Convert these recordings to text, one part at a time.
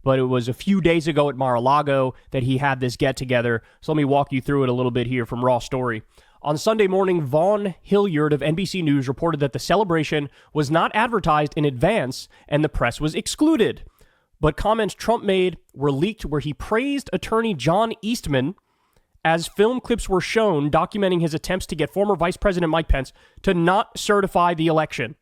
but it was a few days ago at Mar-A-Lago that he had this get-together. So let me walk you through it a little bit here from Raw Story. On Sunday morning, Vaughn Hilliard of NBC News reported that the celebration was not advertised in advance and the press was excluded. But comments Trump made were leaked where he praised attorney John Eastman as film clips were shown documenting his attempts to get former Vice President Mike Pence to not certify the election.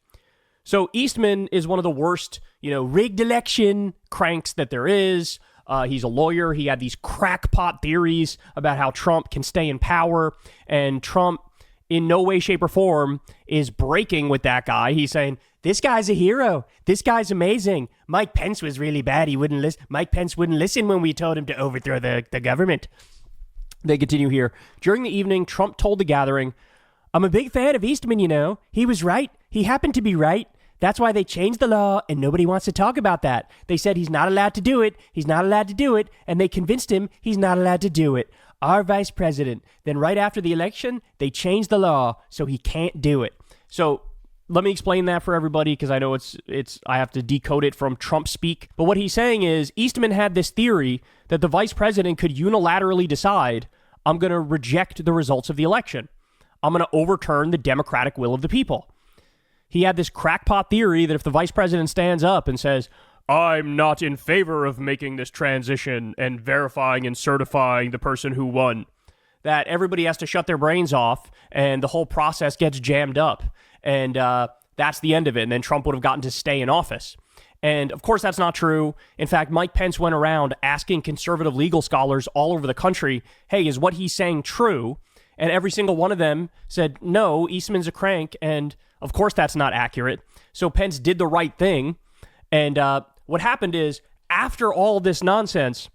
So Eastman is one of the worst, rigged election cranks that there is. He's a lawyer. He had these crackpot theories about how Trump can stay in power, and Trump, in no way, shape, or form, is breaking with that guy. He's saying, this guy's a hero. This guy's amazing. Mike Pence was really bad. He wouldn't listen. Mike Pence wouldn't listen when we told him to overthrow the government. They continue here. During the evening, Trump told the gathering, I'm a big fan of Eastman, He was right. He happened to be right. That's why they changed the law, and nobody wants to talk about that. They said he's not allowed to do it. He's not allowed to do it, and they convinced him he's not allowed to do it. Our vice president. Then right after the election, they changed the law, so he can't do it. So let me explain that for everybody, because I know I have to decode it from Trump speak. But what he's saying is Eastman had this theory that the vice president could unilaterally decide, I'm going to reject the results of the election. I'm going to overturn the democratic will of the people. He had this crackpot theory that if the vice president stands up and says, I'm not in favor of making this transition and verifying and certifying the person who won, that everybody has to shut their brains off and the whole process gets jammed up. And that's the end of it. And then Trump would have gotten to stay in office. And of course, that's not true. In fact, Mike Pence went around asking conservative legal scholars all over the country, hey, is what he's saying true? And every single one of them said, no, Eastman's a crank. And of course, that's not accurate. So Pence did the right thing. And what happened is, after all this nonsense,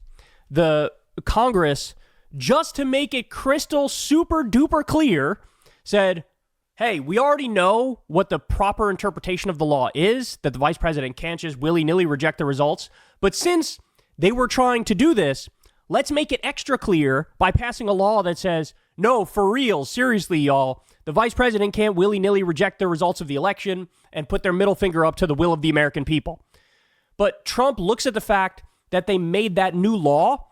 the Congress, just to make it crystal super duper clear, said, hey, we already know what the proper interpretation of the law is, that the vice president can't just willy-nilly reject the results. But since they were trying to do this, let's make it extra clear by passing a law that says, no, for real, seriously, y'all, the vice president can't willy-nilly reject the results of the election and put their middle finger up to the will of the American people. But Trump looks at the fact that they made that new law,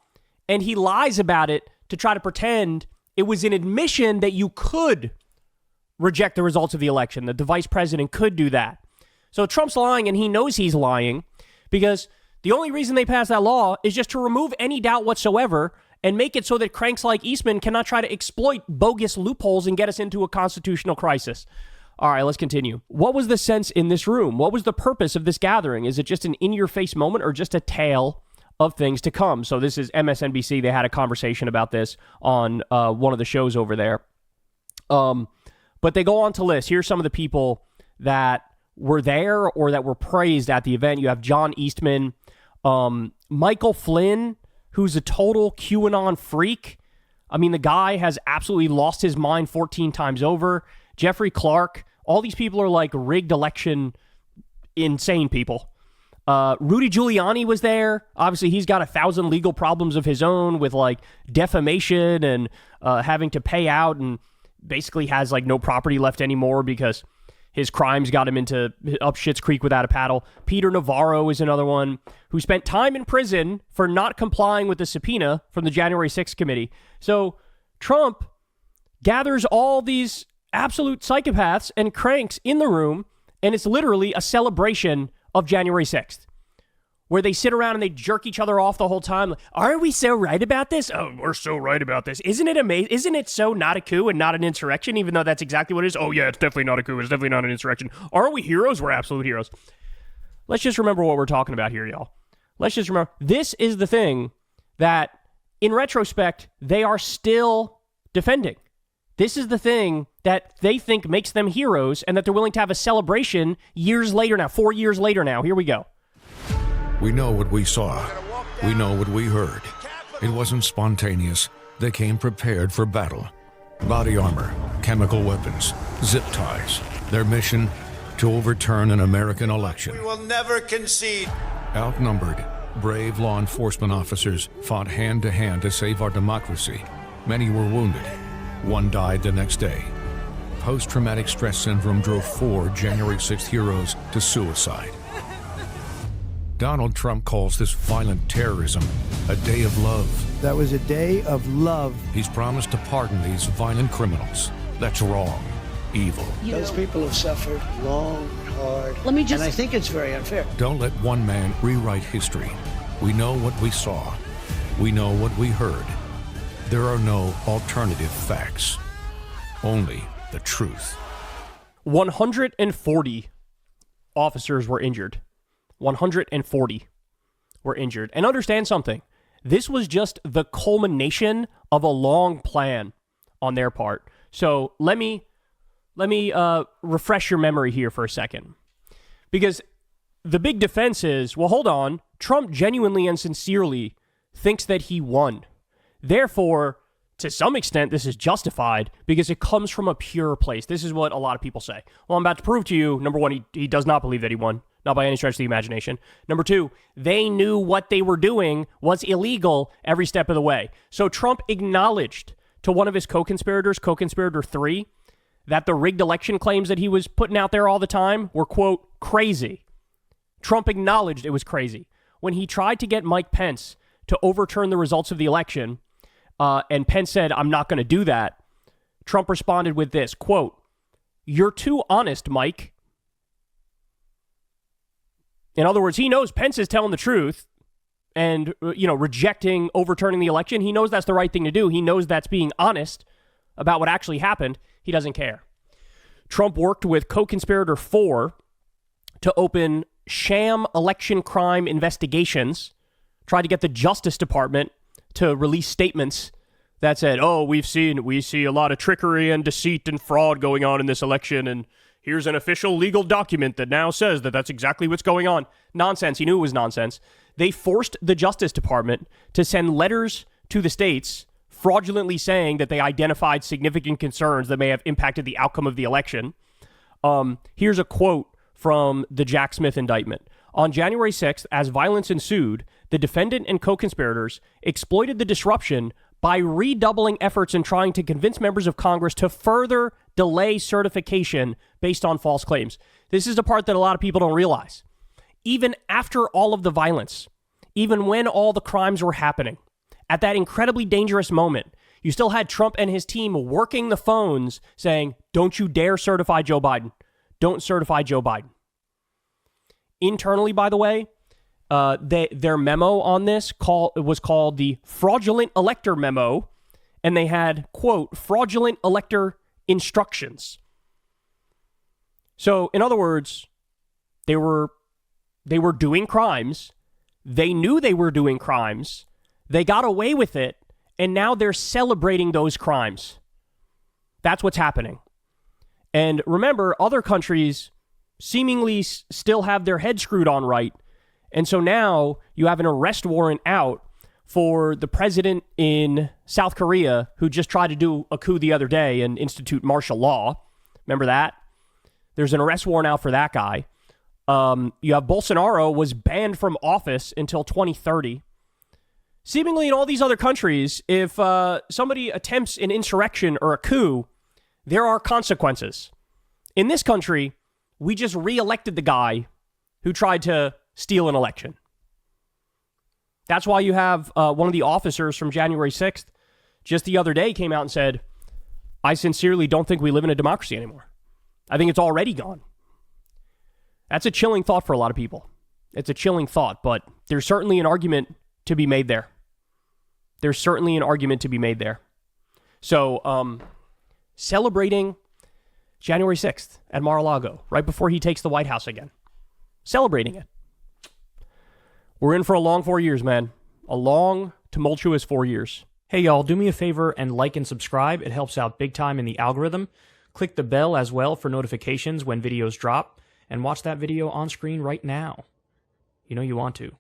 and he lies about it to try to pretend it was an admission that you could reject the results of the election, that the vice president could do that. So Trump's lying, and he knows he's lying, because the only reason they passed that law is just to remove any doubt whatsoever and make it so that cranks like Eastman cannot try to exploit bogus loopholes and get us into a constitutional crisis. All right, let's continue. What was the sense in this room? What was the purpose of this gathering? Is it just an in-your-face moment or just a tale of things to come? So this is MSNBC. They had a conversation about this on one of the shows over there. But they go on to list, here's some of the people that were there or that were praised at the event. You have John Eastman, Michael Flynn, who's a total QAnon freak. I mean, the guy has absolutely lost his mind 14 times over. Jeffrey Clark, all these people are like rigged election insane people. Rudy Giuliani was there. Obviously, he's got 1,000 legal problems of his own with like defamation and having to pay out, and basically has like no property left anymore because his crimes got him into up Schitt's Creek without a paddle. Peter Navarro is another one who spent time in prison for not complying with the subpoena from the January 6th committee. So Trump gathers all these absolute psychopaths and cranks in the room, and it's literally a celebration of January 6th, where they sit around and they jerk each other off the whole time. Aren't we so right about this? Oh, we're so right about this. Isn't it amazing? Isn't it so not a coup and not an insurrection, even though that's exactly what it is? Oh, yeah, it's definitely not a coup. It's definitely not an insurrection. Aren't we heroes? We're absolute heroes. Let's just remember what we're talking about here, y'all. Let's just remember, this is the thing that, in retrospect, they are still defending. This is the thing that they think makes them heroes and that they're willing to have a celebration years later now, 4 years later now. Here we go. We know what we saw. We know what we heard. It wasn't spontaneous. They came prepared for battle. Body armor, chemical weapons, zip ties. Their mission, to overturn an American election. We will never concede. Outnumbered, brave law enforcement officers fought hand-to-hand to save our democracy. Many were wounded. One died the next day. Post-traumatic stress syndrome drove 4 January 6th heroes to suicide. Donald Trump calls this violent terrorism a day of love. That was a day of love. He's promised to pardon these violent criminals. That's wrong. Evil. Those people have suffered long and hard. And I think it's very unfair. Don't let one man rewrite history. We know what we saw. We know what we heard. There are no alternative facts. Only the truth. 140 officers were injured. 140 were injured. And understand something. This was just the culmination of a long plan on their part. So let me refresh your memory here for a second. Because the big defense is, well, hold on. Trump genuinely and sincerely thinks that he won. Therefore, to some extent, this is justified because it comes from a pure place. This is what a lot of people say. Well, I'm about to prove to you, number one, he does not believe that he won. Not by any stretch of the imagination. Number two, they knew what they were doing was illegal every step of the way. So Trump acknowledged to one of his co-conspirators, co-conspirator 3, that the rigged election claims that he was putting out there all the time were, quote, crazy. Trump acknowledged it was crazy. When he tried to get Mike Pence to overturn the results of the election, and Pence said, I'm not going to do that, Trump responded with this, quote, "You're too honest, Mike." In other words, he knows Pence is telling the truth and, rejecting overturning the election. He knows that's the right thing to do. He knows that's being honest about what actually happened. He doesn't care. Trump worked with co-conspirator 4 to open sham election crime investigations, tried to get the Justice Department to release statements that said, oh, we see a lot of trickery and deceit and fraud going on in this election, and here's an official legal document that now says that that's exactly what's going on. Nonsense. He knew it was nonsense. They forced the Justice Department to send letters to the states fraudulently saying that they identified significant concerns that may have impacted the outcome of the election. Here's a quote from the Jack Smith indictment. On January 6th, as violence ensued, the defendant and co-conspirators exploited the disruption by redoubling efforts in trying to convince members of Congress to further delay certification based on false claims. This is the part that a lot of people don't realize. Even after all of the violence, even when all the crimes were happening, at that incredibly dangerous moment, you still had Trump and his team working the phones saying, don't you dare certify Joe Biden. Don't certify Joe Biden. Internally, by the way, their memo on this was called the Fraudulent Elector Memo, and they had, quote, fraudulent elector instructions. So, in other words, they were doing crimes. They knew they were doing crimes. They got away with it, and now they're celebrating those crimes. That's what's happening. And remember, other countries seemingly still have their head screwed on right. And so now you have an arrest warrant out for the president in South Korea who just tried to do a coup the other day and institute martial law. Remember that? There's an arrest warrant out for that guy. You have Bolsonaro was banned from office until 2030. Seemingly in all these other countries, if somebody attempts an insurrection or a coup, there are consequences. In this country, we just re-elected the guy who tried to steal an election. That's why you have one of the officers from January 6th just the other day came out and said, I sincerely don't think we live in a democracy anymore. I think it's already gone. That's a chilling thought for a lot of people. It's a chilling thought, but there's certainly an argument to be made there. There's certainly an argument to be made there. So, celebrating January 6th at Mar-A-Lago, right before he takes the White House again. Celebrating it. We're in for a long 4 years, man. A long, tumultuous 4 years. Hey, y'all, do me a favor and like and subscribe. It helps out big time in the algorithm. Click the bell as well for notifications when videos drop. And watch that video on screen right now. You know you want to.